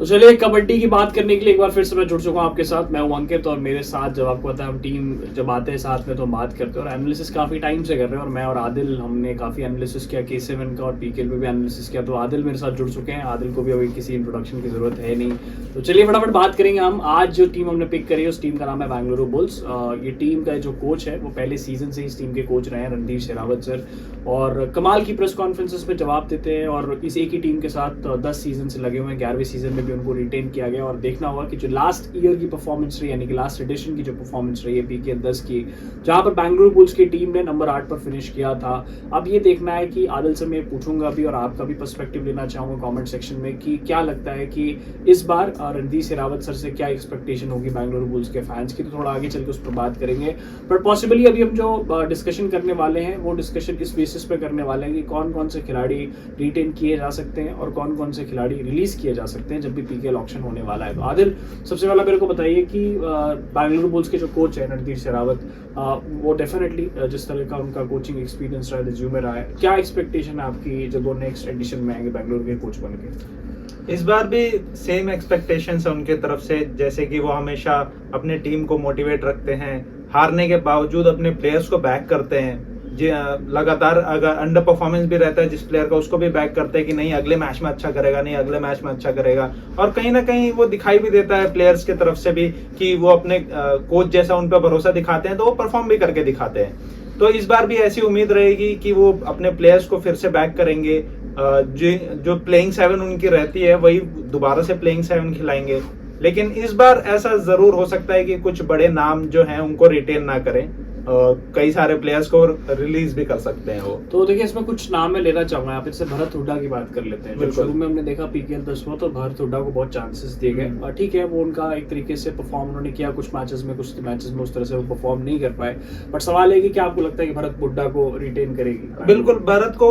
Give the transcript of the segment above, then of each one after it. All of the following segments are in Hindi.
तो चलिए कबड्डी की बात करने के लिए एक बार फिर से मैं जुड़ चुका हूँ आपके साथ। मैं हूँ अंकित और मेरे साथ जब आपको पता है हम टीम जब आते हैं साथ में तो हम बात करते हैं और एनालिसिस काफ़ी टाइम से कर रहे हैं। और मैं और आदिल हमने काफ़ी एनालिसिस किया K7 का और PKL में भी एनालिसिस किया। तो आदिल मेरे साथ जुड़ चुके हैं। आदिल को भी अभी किसी इंट्रोडक्शन की ज़रूरत है नहीं, तो चलिए फटाफट बात करेंगे हम। आज जो टीम हमने पिक करी है उस टीम का नाम है बेंगलुरु बुल्स। ये टीम का जो कोच है वो पहले सीजन से इस टीम के कोच रहे हैं रणधीर शेरावत सर, और कमाल की प्रेस कॉन्फ्रेंसेस में जवाब देते हैं। और इस एक ही टीम के साथ 10 सीजन से लगे हुए हैं, 11वें सीजन में भी उनको रिटेन किया गया। और देखना होगा कि जो लास्ट ईयर की परफॉर्मेंस रही, यानी कि लास्ट एडिशन की जो परफॉर्मेंस रही है PKL 10 की, जहां पर बेंगलुरु बुल्स की टीम ने नंबर 8 पर फिनिश किया था। अब ये देखना है कि आदिल से मैं पूछूंगा भी और आपका भी पर्सपेक्टिव लेना चाहूंगा कमेंट सेक्शन में कि क्या लगता है कि इस बार रणधीर शेरावत सर से क्या एक्सपेक्टेशन होगी बेंगलुरु बुल्स के फैंस की। तो थोड़ा आगे चल के उस पर बात करेंगे, बट पॉसिबली अभी हम जो डिस्कशन करने वाले हैं वो डिस्कशन इस बेसिस पे करने वाले हैं कि कौन कौन से खिलाड़ी रिटेन किए जा सकते हैं और कौन कौन से खिलाड़ी रिलीज किए जा सकते हैं जब भी PKL ऑक्शन होने वाला है। तो आदिल, सबसे पहला मेरे को बताइए कि बेंगलुरु बुल्स के जो कोच है रणधीर शेरावत, वो डेफिनेटली जिस तरह का उनका कोचिंग एक्सपीरियंस रहा है, रिज्यूमे रहा है, क्या एक्सपेक्टेशन है आपकी जब वो नेक्स्ट एडिशन में आएंगे बेंगलुरु के कोच बन के? इस बार भी सेम एक्सपेक्टेशंस है उनके तरफ से, जैसे कि वो हमेशा अपने टीम को मोटिवेट रखते हैं, हारने के बावजूद अपने प्लेयर्स को बैक करते हैं। लगातार अगर अंडर परफॉर्मेंस भी रहता है जिस प्लेयर का, उसको भी बैक करते हैं कि नहीं अगले मैच में अच्छा करेगा, नहीं अगले मैच में अच्छा करेगा। और कहीं ना कहीं वो दिखाई भी देता है प्लेयर्स की तरफ से भी कि वो अपने कोच जैसा उन पर भरोसा दिखाते हैं, तो वो परफॉर्म भी करके दिखाते हैं। तो इस बार भी ऐसी उम्मीद रहेगी कि वो अपने प्लेयर्स को फिर से बैक करेंगे। जो प्लेइंग 7 उनकी रहती है वही दोबारा से प्लेइंग 7 खिलाएंगे। लेकिन इस बार ऐसा जरूर हो सकता है कि कुछ बड़े नाम जो हैं उनको रिटेन ना करें, कई सारे प्लेयर्स को रिलीज भी कर सकते हैं वो। तो देखिए इसमें कुछ नाम मैं लेना चाहूंगा। यहाँ पे जैसे भरत हुड्डा की बात कर लेते हैं। जब शुरू में हमने देखा PKL 10 हुआ तो भरत हुड्डा को बहुत चांसेस दिए गए। ठीक है, वो उनका एक तरीके से परफॉर्म उन्होंने किया कुछ मैचेस में उस तरह से वो परफॉर्म नहीं कर पाए। बट सवाल है कि क्या आपको लगता है कि भरत हुड्डा को रिटेन करेगी? बिल्कुल, भरत को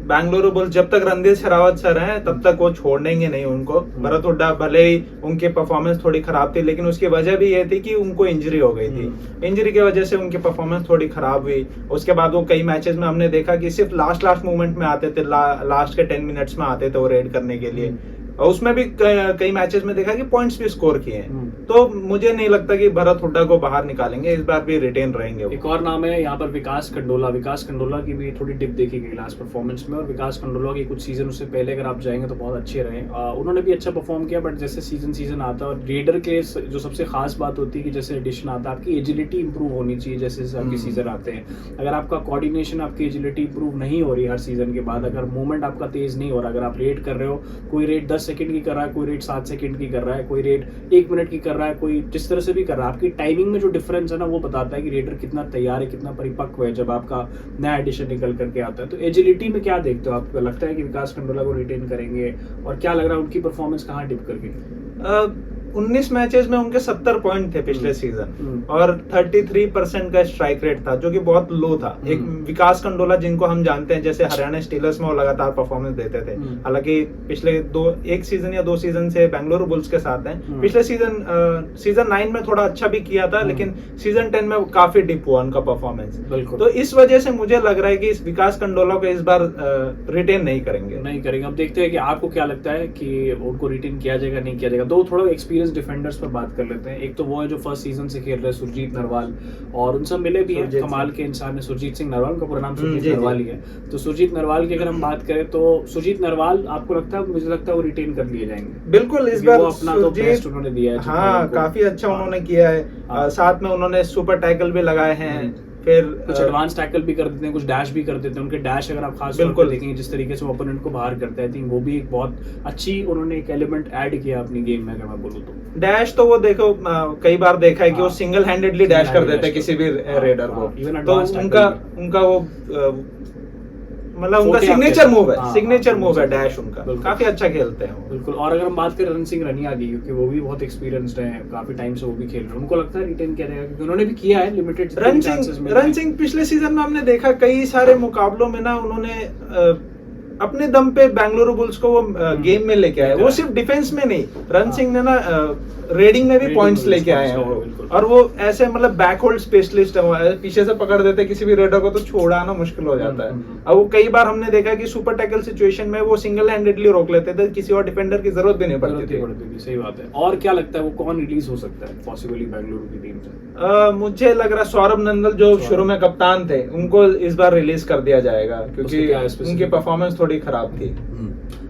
बेंगलुरु बुल्स जब तक रणधीर शेरावत सर हैं तब तक वो छोड़ेंगे नहीं उनको। भरत हुड्डा भले ही उनकी परफॉर्मेंस थोड़ी खराब थी, लेकिन उसकी वजह भी ये थी कि उनको इंजरी हो गई थी। इंजरी की वजह से उनकी परफॉर्मेंस थोड़ी खराब हुई। उसके बाद वो कई मैचेस में हमने देखा कि सिर्फ लास्ट मोमेंट में आते थे, लास्ट के 10 मिनट्स में आते थे वो रेड करने के लिए। और उसमें भी कई मैचेस में देखा कि पॉइंट्स भी स्कोर किए हैं। तो मुझे नहीं लगता कि भरत हुड्डा को बाहर निकालेंगे, इस बार भी रिटेन रहेंगे। एक और नाम है यहाँ पर विकास कंडोला। विकास कंडोला की भी थोड़ी डिप देखी गई लास्ट परफॉर्मेंस में, और विकास कंडोला की कुछ सीजन उससे पहले अगर आप जाएंगे तो बहुत अच्छे रहे। उन्होंने भी अच्छा परफॉर्म किया, बट जैसे सीजन आता है और रेडर के जो सबसे खास बात होती है कि जैसे एडिशन आता है आपकी एजिलिटी इंप्रूव होनी चाहिए जैसे आपके सीजन आते हैं। अगर आपका कोऑर्डिनेशन, आपकी एजिलिटी इंप्रूव नहीं हो रही हर सीजन के बाद, अगर मूवमेंट आपका तेज नहीं हो रहा, अगर आप रेड कर रहे हो, कोई रेड 10 सेकंड की कर रहा है, कोई रेड 7 सेकंड की कर रहा है, कोई रेड 1 मिनट की कर रहा है, कोई जिस तरह से भी कर रहा है, आपकी टाइमिंग में जो डिफरेंस है ना वो बताता है कि रेडर कितना तैयार है, कितना परिपक्व है जब आपका नया एडिशन निकल करके आता है। तो एजिलिटी में क्या देखते हो? आपको लगता है कि विकास कंडोला को रिटेन करेंगे और क्या लग रहा है उनकी परफॉर्मेंस कहाँ डिप कर गई? 19 मैचेस में उनके 70 पॉइंट थे पिछले सीजन और 33% का स्ट्राइक रेट था, जो कि बहुत लो था। एक विकास कंडोला जिनको हम जानते हैं जैसे हरियाणा स्टीलर्स में वो लगातार परफॉर्मेंस देते थे, हालांकि पिछले एक सीजन या 2 सीजन से बेंगलुरु बुल्स के साथ हैं। पिछले सीजन 9 में थोड़ा अच्छा भी किया था, लेकिन सीजन 10 में काफी डिप हुआ उनका परफॉर्मेंस। तो इस वजह से मुझे लग रहा है कि इस विकास कंडोला को इस बार रिटेन नहीं करेंगे। अब देखते हैं कि आपको क्या लगता है कि उनको रिटेन किया जाएगा नहीं किया जाएगा। तो थोड़ा एक्सपीरियंस डिफेंडर्स पर बात कर लेते हैं। एक तो वो है जो फर्स्ट सीजन से खेल रहे हैं, सुरजीत नरवाल, और उनसे मिले भी हैं कमाल के इंसान है। सुरजीत सिंह नरवाल, उनका पूरा नाम सुरजीत नरवाल ही है। तो सुरजीत नरवाल की अगर हम बात करें तो सुरजीत नरवाल आपको लगता है? मुझे लगता है वो रिटेन कर लिए जाएंगे। बिल्कुल, इस बार अपना तो बेस्ट उन्होंने दिया है। हाँ, काफी अच्छा उन्होंने किया है। साथ में उन्होंने सुपर टैकल भी लगाए हैं, फिर कुछ एडवांस टैकल भी कर देते हैं, कुछ डैश भी कर देते हैं। उनके डैश अगर आप खास तौर पर देखेंगे जिस तरीके से ओपोनेंट को बाहर करते हैं, आई थिंक वो भी एक बहुत अच्छी उन्होंने एक एलिमेंट ऐड किया अपनी गेम में। अगर मैं बोलूं तो डैश तो वो देखो कई बार देखा है कि वो सिंगल हैंडेडली डैश कर देते हैं किसी भी रेडर को। तो उनका वो मतलब उनका सिग्नेचर मूव है डैश उनका, काफी अच्छा खेलते हैं वो। बिल्कुल। और अगर हम बात करें रण सिंह रनिया की, क्योंकि वो भी बहुत एक्सपीरियंस्ड हैं, काफी टाइम से वो भी खेल रहे हैं, उनको लगता है रिटेन किया जाएगा क्योंकि उन्होंने भी किया है लिमिटेड रण सिंह पिछले सीजन में हमने देखा कई सारे मुकाबलों में ना उन्होंने अपने दम पे बेंगलुरु बुल्स को वो गेम में लेके आए। वो सिर्फ डिफेंस में नहीं, रन सिंह ने ना रेडिंग में भी पॉइंट्स लेके आए हैं वो, और वो ऐसे मतलब बैक होल्ड स्पेशलिस्ट है, वो पीछे से पकड़ देते किसी भी रेडर को तो छोड़ाना मुश्किल हो जाता है। अब वो कई बार हमने देखा कि सुपर टैकल सिचुएशन में वो सिंगल हैंडेडली रोक लेते थे, किसी और डिफेंडर की जरूरत भी नहीं पड़ती थी। सही बात है। और क्या लगता है वो कौन रिलीज हो सकता है पॉसिबली बेंगलुरु की टीम से? मुझे लग रहा है सौरभ नंदल जो शुरू में कप्तान थे, उनको इस बार रिलीज कर दिया जाएगा क्योंकि उनकी परफॉर्मेंस थोड़ी खराब थी।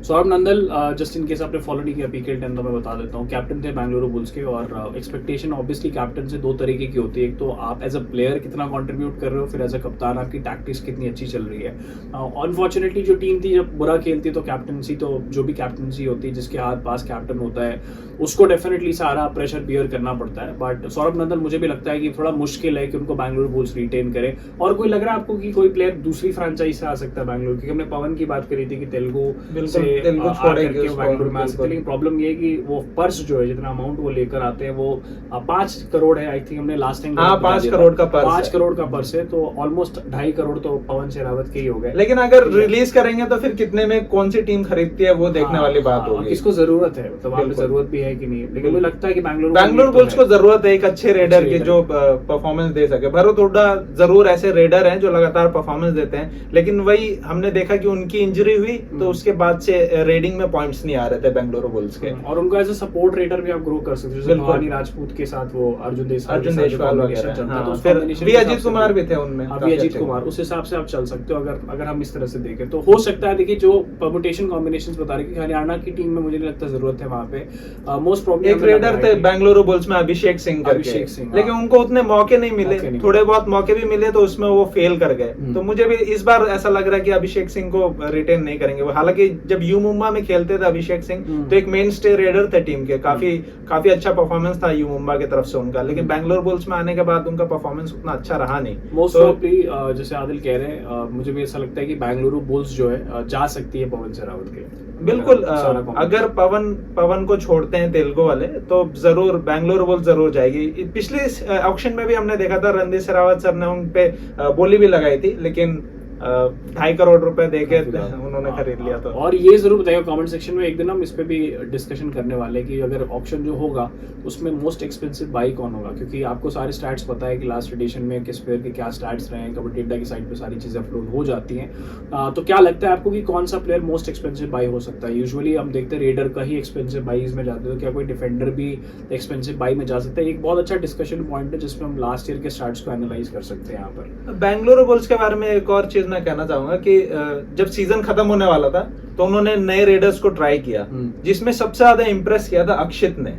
Saurabh Nandal, just in case आपने फॉलो नहीं किया पीकेएल 10 तो मैं बता देता हूँ, कैप्टन थे बेंगलुरु बुल्स के, और एक्सपेक्टेशन ऑब्वियसली कैप्टन से दो तरीके की होती है। एक तो आप एज अ प्लेयर कितना कंट्रीब्यूट कर रहे हो, फिर एज अ कप्तान आपकी टैक्टिक्स कितनी अच्छी चल रही है। अनफॉर्चुनेटली जो टीम थी जब बुरा खेलती है तो कैप्टनसी, तो जो भी कैप्टनसी होती है जिसके हाथ पास कैप्टन होता है उसको डेफिनेटली सारा प्रेशर बियर करना पड़ता है। बट सौरभ नंदल मुझे भी लगता है कि थोड़ा मुश्किल है कि उनको बेंगलुरु बुल्स रिटेन करे। और कोई लग रहा है आपको कि कोई प्लेयर दूसरी फ्रेंचाइज से आ सकता है बेंगलुरु? क्योंकि हमने पवन की बात करी थी कि तेलुगु से बेंगलुरु में आ सकते हैं, लेकिन प्रॉब्लम ये है कि वो पर्स जो है, जितना अमाउंट वो लेकर आते हैं वो 5 करोड़ है। आई थिंक हमने लास्ट टाइम 5 करोड़ का पर्स 5 करोड़ का पर्स है, तो ऑलमोस्ट 2.5 करोड़ तो पवन शेरावत के ही हो गए। लेकिन अगर रिलीज करेंगे तो फिर कितने में कौन सी टीम खरीदती है वो देखने वाली बात होगी। किसको जरूरत है, मतलब आपको जरूरत भी है कि नहीं। लेकिन मुझे लगता है कि बेंगलुरु बुल्स को जरूरत है एक अच्छे रेडर की जो परफॉर्मेंस दे सके। भरो थोड़ा जरूर ऐसे रेडर हैं जो लगातार परफॉर्मेंस देते हैं, लेकिन वही हमने देखा कि उनकी इंजरी हुई तो उसके बाद से रेडिंग में पॉइंट्स नहीं आ रहे थे बेंगलुरु बुल्स के। और उनको एज अ सपोर्ट रेडर भी आप ग्रो कर सकते हो, जैसे भवानी राजपूत के साथ वो अर्जुन देशवाल वगैरह, तो फिर भी अजीत कुमार भी थे उनमें, अभी अजीत कुमार, उस हिसाब से आप चल सकते हो। अगर हम इस तरह से देखें तो हो सकता है। देखिए जो परमुटेशन कॉम्बिनेशंस बता रहे कि हरियाणा की टीम में मुझे नहीं लगता जरूरत है वहां पे। मोस्ट प्रॉब्लम एक रेडर थे बेंगलुरु बुल्स में अभिषेक सिंह करके, लेकिन उनको उतने मौके नहीं मिले, थोड़े बहुत मौके भी मिले तो उसमें वो फेल कर गए। तो मुझे भी इस बार ऐसा लग रहा है कि अभिषेक सिंह को रिटेन नहीं करेंगे। हालांकि जब यू मुंबा में खेलते थे अभिषेक सिंह तो एक मेन स्टे रेडर थे टीम के, काफी अच्छा परफॉर्मेंस था यू मुंबा की तरफ से उनका, लेकिन बेंगलुरु बुल्स में आने के बाद उनका परफॉर्मेंस उतना अच्छा रहा नहीं। मोस्ट प्रॉब्ली जैसे आदिल कह रहे हैं, मुझे भी ऐसा लगता है कि बेंगलुरु बुल्स जो है जा सकती है पवन शेरावत के। बिल्कुल, अगर पवन को छोड़ते हैं तेलुगु वाले तो जरूर बेंगलुरु बुल्स जरूर जाएगी। पिछले ऑक्शन में भी हमने देखा था रणधीर शेरावत सर ने उन पे बोली भी लगाई थी, लेकिन 2.5 करोड़ रुपए देके उन्होंने खरीद लिया। तो और ये जरूर बताइए कमेंट सेक्शन में, एक दिन हम इस पे भी डिस्कशन करने वाले हैं कि अगर ऑक्शन जो होगा उसमें मोस्ट एक्सपेंसिव बाई कौन होगा, क्योंकि आपको सारे स्टैट्स पता है कि लास्ट एडिशन में किस प्लेयर के क्या स्टैट्स रहे हैं, कबड्डी अड्डा की साइट पे सारी चीजें अपलोड हो जाती हैं। तो क्या लगता है आपको कि कौन सा प्लेयर मोस्ट एक्सपेंसिव बाई हो सकता है? यूजुअली हम देखते हैं रेडर का ही एक्सपेंसिव बाईज में जाते हैं, तो क्या कोई डिफेंडर भी एक्सपेंसिव बाई में जा सकता है? एक बहुत अच्छा डिस्कशन पॉइंट है जिसमें हम लास्ट ईयर के स्टैट्स को एनालाइज कर सकते हैं। यहाँ पर बेंगलुरु बुल्स के बारे में एक और चीज मैं कहना चाहूंगा कि जब सीजन खत्म होने वाला था तो उन्होंने नए रेडर्स को ट्राई किया, जिसमें सबसे ज्यादा इंप्रेस किया था अक्षित ने।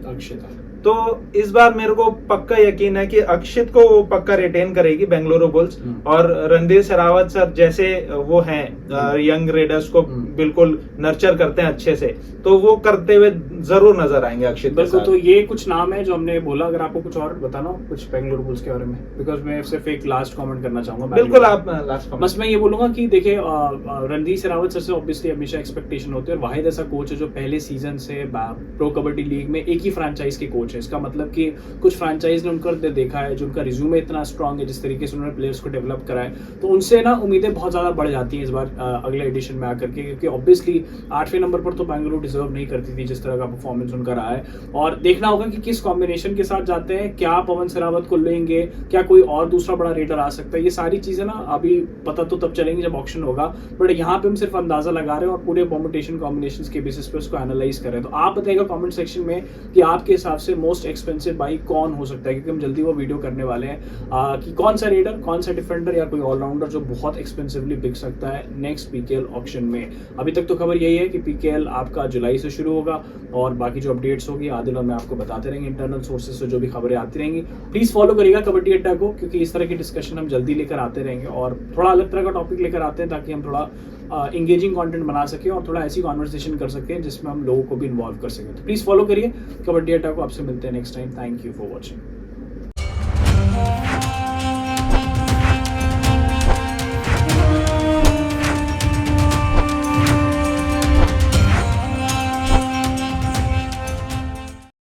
तो इस बार मेरे को पक्का यकीन है कि अक्षित को वो पक्का रिटेन करेगी बेंगलुरु बुल्स, और रणधीर शेरावत सर जैसे वो हैं यंग रेडर्स को बिल्कुल नर्चर करते हैं अच्छे से, तो वो करते हुए जरूर नजर आएंगे अक्षित। बिल्कुल, तो ये कुछ नाम है जो हमने बोला। अगर आपको कुछ और बताना हो कुछ बेंगलुरु बुल्स के बारे में, बिकॉज मैं सिर्फ एक लास्ट कमेंट करना चाहूंगा। बिल्कुल, आप लास्ट कमेंट। बस मैं ये बोलूंगा कि देखिए रणधीर शेरावत सर से ऑब्वियसली हमेशा एक्सपेक्टेशन होती है, और वाहिद ऐसा कोच है जो पहले सीजन से प्रो कबड्डी लीग में एक ही फ्रेंचाइज के कोच है। इसका मतलब कि कुछ फ्रेंचाइज ने उनका देखा है, जो उनका रिज्यूमे इतना स्ट्रांग है, जिस तरीके से उन्होंने प्लेयर्स को डेवलप करा है, तो उनसे ना उम्मीदें बहुत ज्यादा बढ़ जाती हैं इस बार अगले एडिशन में आकर के, क्योंकि ऑब्वियसली 8वें नंबर पर तो बेंगलुरु डिजर्व नहीं करती थी जिस तरह का परफॉर्मेंस उनका रहा है। और देखना होगा कि किस कॉम्बिनेशन के साथ जाते हैं, क्या पवन शेरावत को लेंगे, क्या कोई और दूसरा बड़ा रेडर आ सकता है। ये सारी चीजें ना अभी पता तो तब चलेंगी जब ऑक्शन होगा, बट यहाँ पे हम सिर्फ अंदाजा लगा रहे हैं और पूरे परमुटेशन कॉम्बिनेशंस के बेसिस पे उसको एनालाइज कर रहे हैं। तो आप बताइएगा कमेंट सेक्शन में कि आपके हिसाब से मोस्ट एक्सपेंसिव बाई कौन हो सकता है, क्योंकि हम जल्दी वो वीडियो करने वाले हैं कि कौन सा रेडर, कौन सा डिफेंडर या कोई ऑलराउंडर जो बहुत एक्सपेंसिवली बिक सकता है नेक्स्ट पीकेएल ऑक्शन में। अभी तक तो खबर यही है कि पीकेएल आपका जुलाई से शुरू होगा, और बाकी जो अपडेट्स होगी आदिल और मैं आपको बताते रहेंगे इंटरनल सोर्सेज से जो भी खबरें आती रहेंगी। प्लीज फॉलो करिएगा कबड्डी अड्डा को, क्योंकि इस तरह की डिस्कशन हम जल्दी लेकर आते रहेंगे और थोड़ा अलग तरह का टॉपिक लेकर आते हैं, ताकि हम थोड़ा इंगेजिंग कंटेंट बना सके और थोड़ा ऐसी कॉन्वर्सेशन कर सकें जिसमें हम लोगों को भी इन्वॉल्व कर सकें। तो प्लीज फॉलो करिए कबड्डी अड्डा को। आपसे मिलते हैं next time. Thank you for watching.